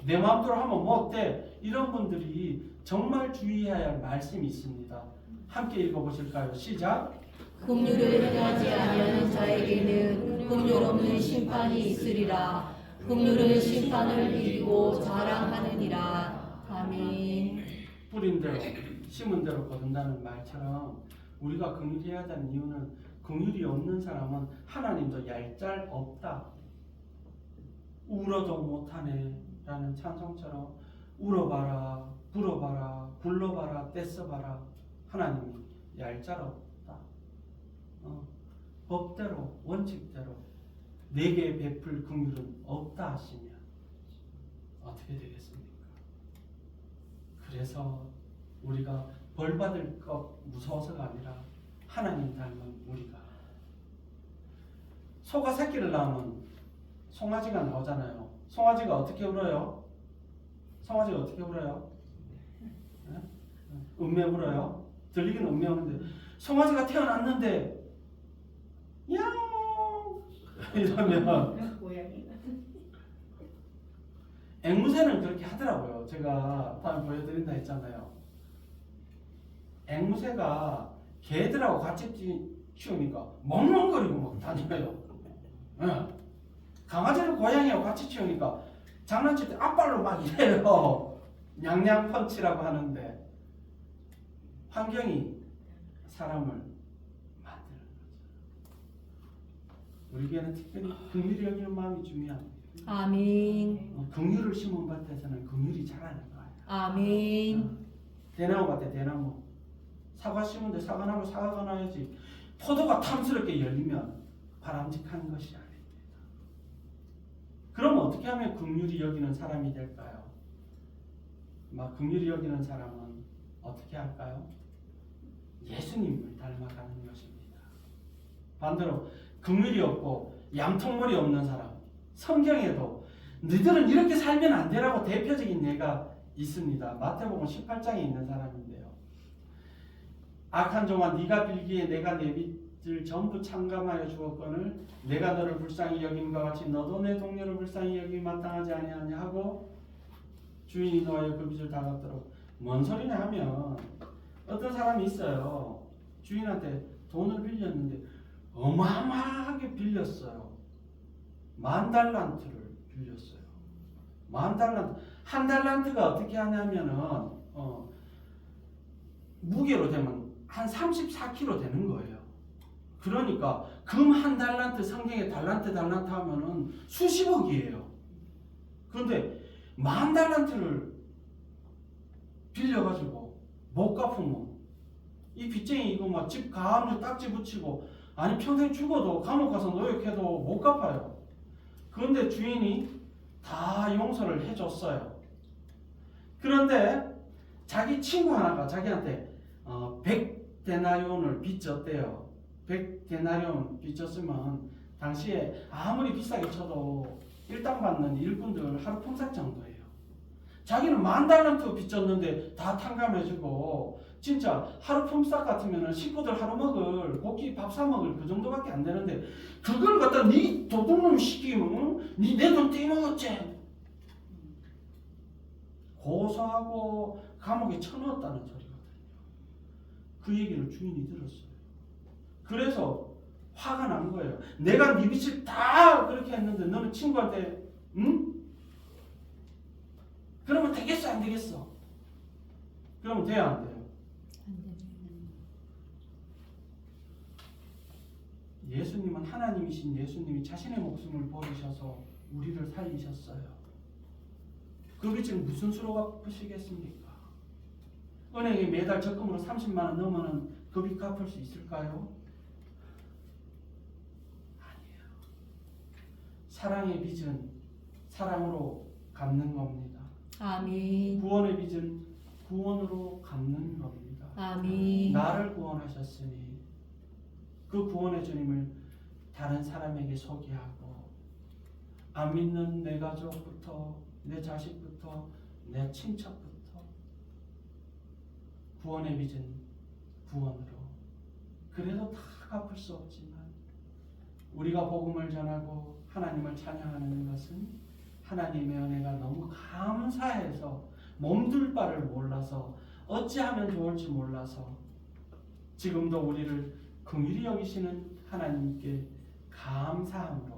내 마음대로 하면 뭐 어때? 이런 분들이 정말 주의해야 할 말씀이 있습니다. 함께 읽어보실까요? 시작. 긍휼을 행하지 아니하는 자에게는 긍휼 없는 심판이 있으리라. 긍휼은 심판을 이기고 자랑하느니라. 아멘. 뿌린 대로 심은 대로 거둔다는 말처럼 우리가 긍휼해야 하는 이유는 긍휼이 없는 사람은 하나님도 얄짤 없다. 울어도 못하네 라는 찬송처럼 울어봐라, 불어봐라, 불러봐라, 떼써봐라. 하나님이 얄짤 없다. 법대로, 원칙대로 내게 베풀 긍휼은 없다 하시면 어떻게 되겠습니까? 그래서 우리가 벌받을 것 무서워서가 아니라 하나님 닮은 우리가 소가 새끼를 낳으면 송아지가 나오잖아요. 송아지가 어떻게 울어요? 송아지가 어떻게 울어요? 음매 울어요? 들리긴 음매 우는데 송아지가 태어났는데 야옹 이러면 앵무새는 그렇게 하더라고요. 제가 다음에 보여드린다 했잖아요. 앵무새가 개들하고 같이 키우니까 멍멍거리고 막 다녀요. 강아지를 고양이하고 같이 키우니까 장난칠 때 앞발로 막 이래요. 냥냥 펀치라고 하는데 환경이 사람을 만드는 거죠. 우리에게는 특별히 긍휼히 여기는 마음이 중요합니다. 아멘. 긍휼을 심은 밭에서는 긍휼이 자라는 거예요. 아멘. 대나무 밭에 대나무, 사과 심은데 사과나무 사과가 나야지. 포도가 탐스럽게 열리면 바람직한 것이 아닙니다. 그럼 어떻게 하면 긍휼히 여기는 사람이 될까요? 막 긍휼히 여기는 사람은 어떻게 할까요? 예수님을 닮아가는 것입니다. 반대로 긍휼이 없고 양통머리 없는 사람, 성경에도 너희들은 이렇게 살면 안 되라고 대표적인 예가 있습니다. 마태복음 18장에 있는 사람인데요. 악한 종아, 네가 빌기에 내가 내 빚을 전부 참감하여 주었거늘 내가 너를 불쌍히 여김과 같이 너도 내 동료를 불쌍히 여김이 마땅하지 아니하냐 하고 주인이 노하여 그 빚을 다 갚도록. 뭔 소리냐 하면 어떤 사람이 있어요. 주인한테 돈을 빌렸는데 어마어마하게 빌렸어요. 10,000달란트를 빌렸어요. 10,000달란트. 한 달란트가 어떻게 하냐면은 무게로 되면 한 34kg 되는 거예요. 그러니까 금 한 달란트, 성경에 달란트 하면은 수십억이에요. 그런데 10,000달란트를 빌려가지고 못 갚으면 이 빚쟁이 이거 막 집 가압류 딱지 붙이고 아니 평생 죽어도 감옥 가서 노역해도 못 갚아요. 그런데 주인이 다 용서를 해줬어요. 그런데 자기 친구 하나가 자기한테 100데나리온을 빚졌대요. 100데나리온 빚졌으면 당시에 아무리 비싸게 쳐도 일당 받는 일꾼들 하루 품삯 정도예요. 자기는 10,000달란트 빚졌는데 다 탕감해주고 진짜 하루 품삯 같으면 식구들 하루 먹을 고기 밥 사 먹을 그 정도밖에 안 되는데 그걸 갖다 네 도둑놈 시키면 네 내 돈 떼먹었지. 고소하고 감옥에 쳐넣었다는 소리거든요. 그 얘기를 주인이 들었어요. 그래서 화가 난 거예요. 내가 네 빚을 다 그렇게 했는데 너는 친구한테 응? 그러면 되겠어 안 되겠어? 그러면 돼야 안 돼요? 예수님은 하나님이신 예수님이 자신의 목숨을 버리셔서 우리를 살리셨어요. 그 빚을 무슨 수로 갚으시겠습니까? 은행에 매달 적금으로 30만 원 넣으면 그 빚 갚을 수 있을까요? 아니에요. 사랑의 빚은 사랑으로 갚는 겁니다. 아멘. 구원의 빚은 구원으로 갚는 겁니다. 아멘. 나를 구원하셨으니 그 구원의 주님을 다른 사람에게 소개하고 안 믿는 내 가족부터 내 자식부터 내 친척부터 구원의 빚은 구원으로. 그래도 다 갚을 수 없지만 우리가 복음을 전하고 하나님을 찬양하는 것은 하나님의 은혜가 너무 감사해서 몸둘 바를 몰라서 어찌하면 좋을지 몰라서 지금도 우리를 긍휼히 여기시는 하나님께 감사함으로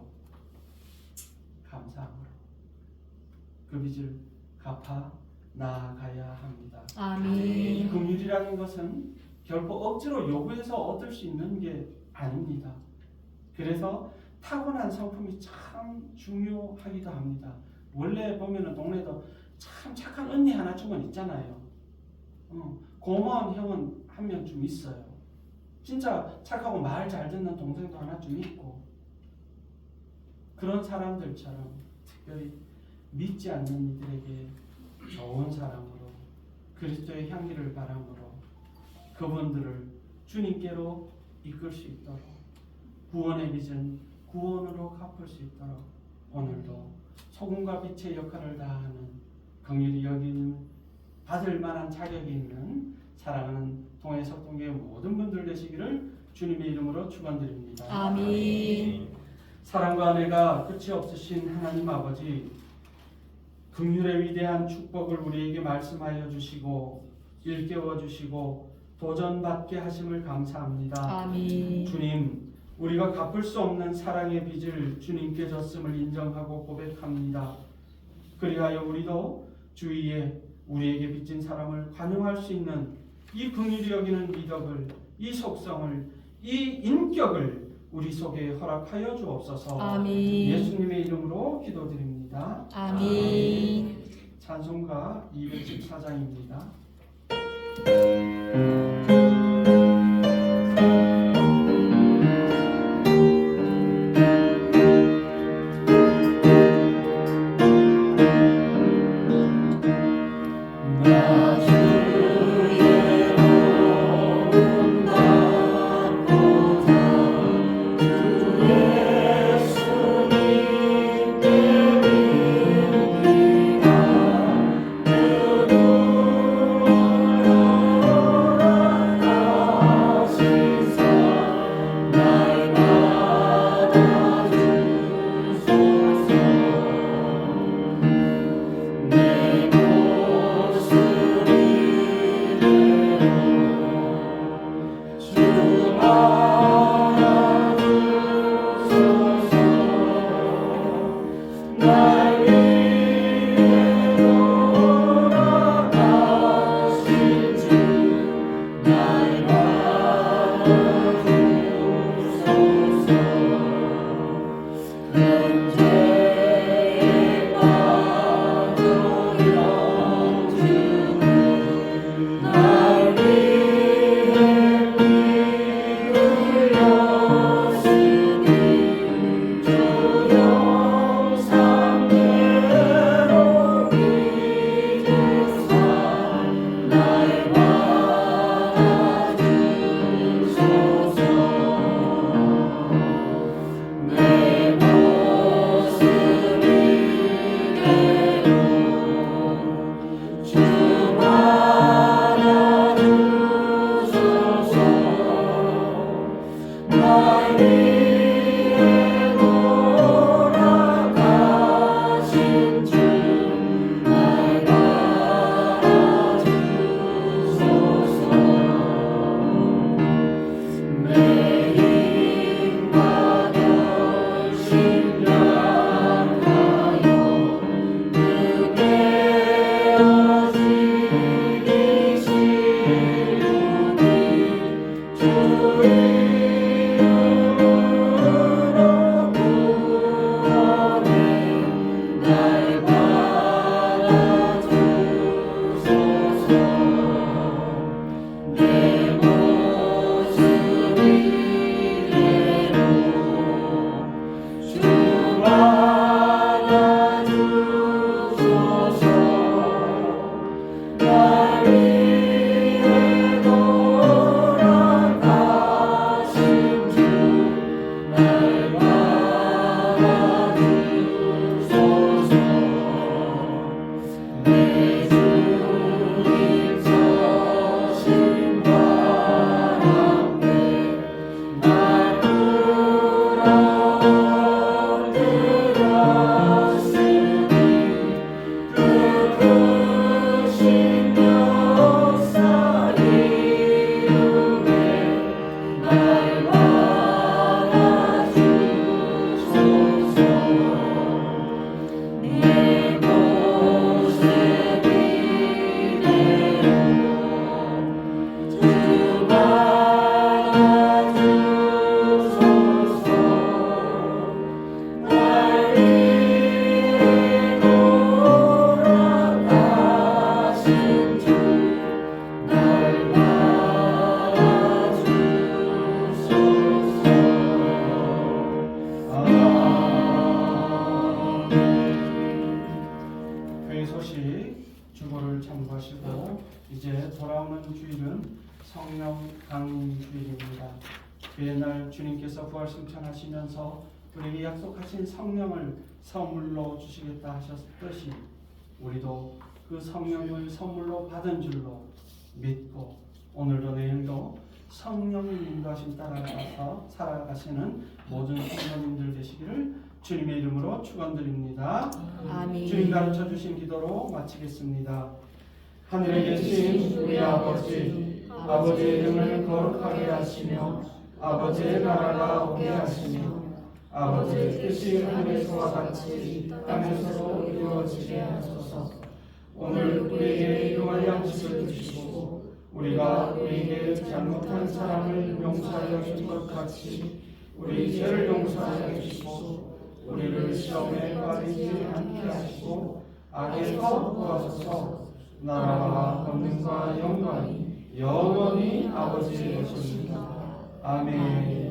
그 빚을 갚아 나아가야 합니다. 아멘. 긍휼이라는 것은 결코 억지로 요구해서 얻을 수 있는 게 아닙니다. 그래서 타고난 성품이 참 중요하기도 합니다. 원래 보면은 동네도 참 착한 언니 하나쯤은 있잖아요. 고마운 형은 한 명쯤 있어요. 진짜 착하고 말 잘 듣는 동생도 하나쯤 있고 그런 사람들처럼 특별히 믿지 않는 이들에게 좋은 사람으로 그리스도의 향기를 바람으로 그분들을 주님께로 이끌 수 있도록 구원의 빚은 구원으로 갚을 수 있도록 오늘도 소금과 빛의 역할을 다하는 긍휼히 여기는 받을 만한 자격이 있는 사랑하는 동해석동교회 모든 분들 되시기를 주님의 이름으로 축원드립니다. 아멘. 사랑과 은혜가 끝이 없으신 하나님 아버지 긍휼의 위대한 축복을 우리에게 말씀하여 주시고 일깨워 주시고 도전받게 하심을 감사합니다. 아멘. 주님, 우리가 갚을 수 없는 사랑의 빚을 주님께 졌음을 인정하고 고백합니다. 그리하여 우리도 주위에 우리에게 빚진 사람을 관용할 수 있는 이 긍휼히 여기는 미덕을, 이 속성을, 이 인격을 우리 속에 허락하여 주옵소서. 아멘. 예수님의 이름으로 기도드립니다. 아멘. 찬송가 214장입니다. 이제 돌아오는 주일은 성령 강림 주일입니다. 그 옛날 주님께서 부활 승천하시면서 우리에게 약속하신 성령을 선물로 주시겠다 하셨듯이 우리도 그 성령을 선물로 받은 줄로 믿고 오늘도 내일도 성령의 인도하심 따라가서 살아가시는 모든 성도님들 되시기를 주님의 이름으로 축원드립니다. 아멘. 주님 가르쳐 주신 기도로 마치겠습니다. 하늘에 계신 우리 아버지, 아버지의 이름을 거룩하게 하시며 아버지의 나라가 오게 하시며 아버지의 뜻이 하늘에서와 같이 땅에서도 이루어지게 하소서. 오늘 우리에게 일용할 양식을 주시고 우리가 우리에게 잘못한 사람을 용서하여 준 것 같이 우리 죄를 용서하여 주시고 우리를 시험에 빠지지 않게 하시고 악에서 구하소서. 나라와 권능과 영광이 영원히 아버지의 것입니다. 아멘.